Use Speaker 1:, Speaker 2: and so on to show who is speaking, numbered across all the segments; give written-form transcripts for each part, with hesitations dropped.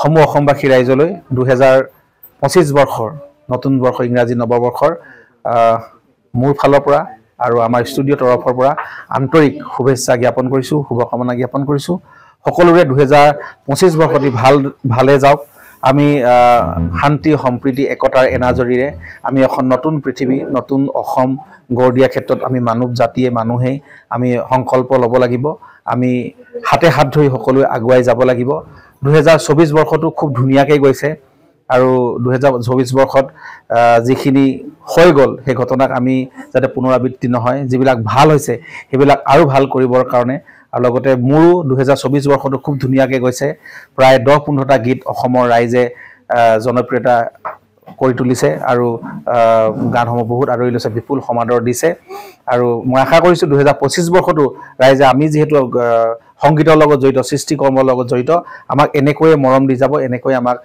Speaker 1: সমূহ অসমবাসী ৰাইজলৈ 2025 বৰ্ষৰ নতুন বৰ্ষ ইংৰাজী নৱবৰ্ষৰ মোৰ ফালৰ পৰা আৰু আমাৰ ষ্টুডিঅ' তৰফৰ পৰা আন্তৰিক শুভেচ্ছা জ্ঞাপন কৰিছোঁ, শুভকামনা জ্ঞাপন কৰিছোঁ। সকলোৰে 2025 বৰ্ষটি ভালে যাওক। আমি শান্তি সম্প্ৰীতি একতাৰ এনাজৰীৰে আমি এখন নতুন পৃথিৱী নতুন অসম গঢ় দিয়াৰ ক্ষেত্ৰত আমি মানৱ জাতিয়ে মানুহেই আমি সংকল্প ল'ব লাগিব। আমি হাতে হাত ধৰি সকলোৱে আগুৱাই যাব লাগিব। 2024 বৰ্ষটো খুব ধুনীয়াকৈ গৈছে আৰু 2024 বৰ্ষত যিখিনি হৈ গ'ল সেই ঘটনাক আমি যাতে পুনৰাবৃত্তি নহয়, যিবিলাক ভাল হৈছে সেইবিলাক আৰু ভাল কৰিবৰ কাৰণে আৰু লগতে মোৰো 2024 বৰ্ষটো খুব ধুনীয়াকৈ গৈছে। প্ৰায় 10-15টা গীত অসমৰ ৰাইজে জনপ্ৰিয়তা কৰি তুলিছে আৰু গানসমূহ বহুত আদৰি লৈছে, বিপুল সমাদৰ দিছে। আৰু মই আশা কৰিছোঁ 2025 বৰ্ষটো ৰাইজে আমি যিহেতু সংগীতৰ লগত জড়িত, সৃষ্টিকৰ্মৰ লগত জড়িত, আমাক এনেকৈয়ে মৰম দি যাব, এনেকৈ আমাক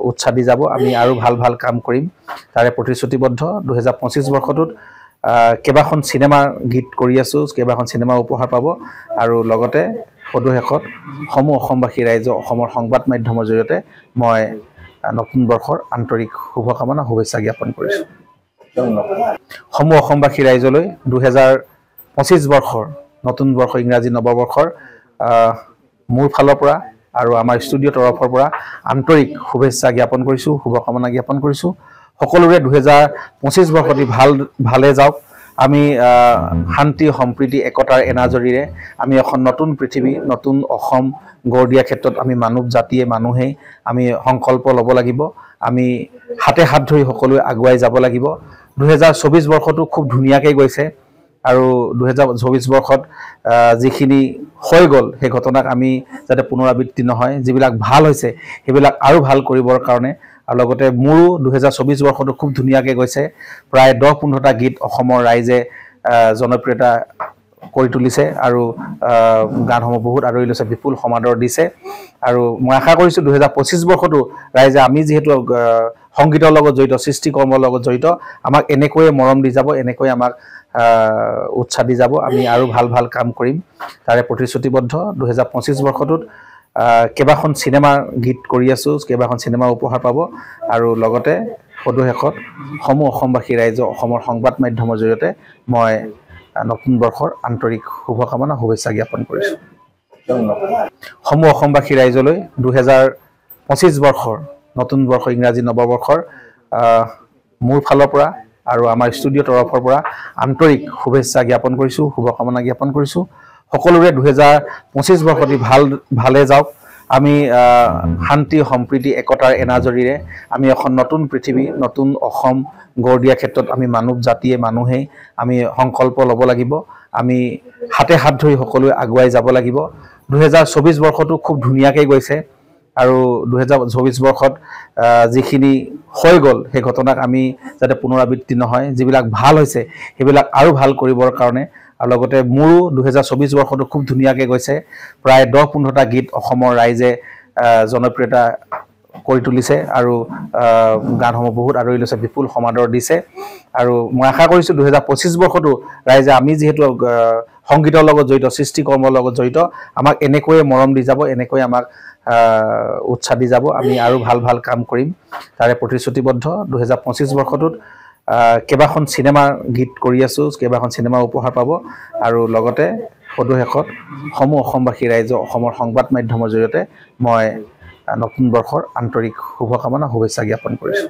Speaker 1: উৎসাহ দি যাব। আমি আৰু ভাল ভাল কাম কৰিম তাৰে প্ৰতিশ্ৰুতিবদ্ধ। 2025 বৰ্ষটোত কেইবাখন চিনেমাৰ গীত কৰি আছোঁ, কেইবাখন চিনেমা উপহাৰ পাব আৰু লগতে সদুশেষত সমূহ অসমবাসী ৰাইজক অসমৰ সংবাদ মাধ্যমৰ জৰিয়তে মই নতুন বৰ্ষৰ আন্তৰিক শুভকামনা শুভেচ্ছা জ্ঞাপন কৰিছোঁ। সমূহ অসমবাসী ৰাইজলৈ 2025 বৰ্ষৰ নতুন বৰ্ষ ইংৰাজী নৱবৰ্ষৰ মোৰ ফালৰ পৰা আৰু আমাৰ ষ্টুডিঅ' তৰফৰ পৰা আন্তৰিক শুভেচ্ছা জ্ঞাপন কৰিছোঁ, শুভকামনা জ্ঞাপন কৰিছোঁ। সকলোৰে 2025 বৰ্ষটি ভালে যাওক। আমি শান্তি সম্প্ৰীতি একতাৰ এনাজৰীৰে আমি এখন নতুন পৃথিৱী নতুন অসম গঢ় দিয়াৰ ক্ষেত্ৰত আমি মানৱ জাতিয়ে মানুহেই আমি সংকল্প ল'ব লাগিব। আমি হাতে হাত ধৰি সকলোৱে আগুৱাই যাব লাগিব। 2024 বৰ্ষটো খুব ধুনীয়াকৈ গৈছে আৰু 2024 বৰ্ষত যিখিনি হৈ গ'ল সেই ঘটনাক আমি যাতে পুনৰাবৃত্তি নহয়, যিবিলাক ভাল হৈছে সেইবিলাক আৰু ভাল কৰিবৰ কাৰণে আৰু লগতে মোৰো 2024 বৰ্ষটো খুব ধুনীয়াকৈ গৈছে। প্ৰায় 10-15টা গীত অসমৰ ৰাইজে জনপ্ৰিয়তা কৰি তুলিছে আৰু গানসমূহ বহুত আদৰি লৈছে, বিপুল সমাদৰ দিছে। আৰু মই আশা কৰিছোঁ 2025 বৰ্ষটো ৰাইজে আমি যিহেতু সংগীতৰ লগত জড়িত, সৃষ্টিকৰ্মৰ লগত জড়িত, আমাক এনেকৈয়ে মৰম দি যাব, এনেকৈ আমাক উৎসাহ দি যাব। আমি আৰু ভাল ভাল কাম কৰিম তাৰে প্ৰতিশ্ৰুতিবদ্ধ। 2025 বৰ্ষটোত কেইবাখন চিনেমাৰ গীত কৰি আছোঁ, কেইবাখন চিনেমা উপহাৰ পাব আৰু লগতে সদুশেষত সমূহ অসমবাসী ৰাইজক অসমৰ সংবাদ মাধ্যমৰ জৰিয়তে মই নতুন বৰ্ষৰ আন্তৰিক শুভকামনা শুভেচ্ছা জ্ঞাপন কৰিছোঁ। সমূহ অসমবাসী ৰাইজলৈ 2025 বৰ্ষৰ নতুন বৰ্ষ ইংৰাজী নৱবৰ্ষৰ মোৰ ফালৰ পৰা আৰু আমাৰ ষ্টুডিঅ' তৰফৰ পৰা আন্তৰিক শুভেচ্ছা জ্ঞাপন কৰিছোঁ, শুভকামনা জ্ঞাপন কৰিছোঁ। সকলোৰে 2025 বৰ্ষটি ভালে যাওক। আমি শান্তি সম্প্ৰীতি একতাৰ এনাজৰীৰে আমি এখন নতুন পৃথিৱী নতুন অসম গঢ় দিয়াৰ ক্ষেত্ৰত আমি মানৱ জাতিয়ে মানুহেই আমি সংকল্প ল'ব লাগিব। আমি হাতে হাত ধৰি সকলোৱে আগুৱাই যাব লাগিব। 2024 বৰ্ষটো খুব ধুনীয়াকৈ গৈছে আৰু 2024 বৰ্ষত যিখিনি হৈ গ'ল সেই ঘটনাক আমি যাতে পুনৰাবৃত্তি নহয়, যিবিলাক ভাল হৈছে সেইবিলাক আৰু ভাল কৰিবৰ কাৰণে আৰু লগতে মোৰো 2024 বৰ্ষটো খুব ধুনীয়াকৈ গৈছে। প্ৰায় 10-15টা গীত অসমৰ ৰাইজে জনপ্ৰিয়তা কৰি তুলিছে আৰু গানসমূহ বহুত আদৰি লৈছে, বিপুল সমাদৰ দিছে। আৰু মই আশা কৰিছোঁ 2025 বৰ্ষটো ৰাইজে আমি যিহেতু সংগীতৰ লগত জড়িত, সৃষ্টিকৰ্মৰ লগত জড়িত, আমাক এনেকৈয়ে মৰম দি যাব, এনেকৈ আমাক উৎসাহ দি যাব। আমি আৰু ভাল ভাল কাম কৰিম তাৰে প্ৰতিশ্ৰুতিবদ্ধ। 2025 বৰ্ষটোত কেইবাখন চিনেমাৰ গীত কৰি আছোঁ, কেইবাখন চিনেমা উপহাৰ পাব আৰু লগতে সদুশেষত সমূহ অসমবাসী ৰাইজক অসমৰ সংবাদ মাধ্যমৰ জৰিয়তে মই নতুন বৰ্ষৰ আন্তৰিক শুভকামনা শুভেচ্ছা জ্ঞাপন কৰিছোঁ।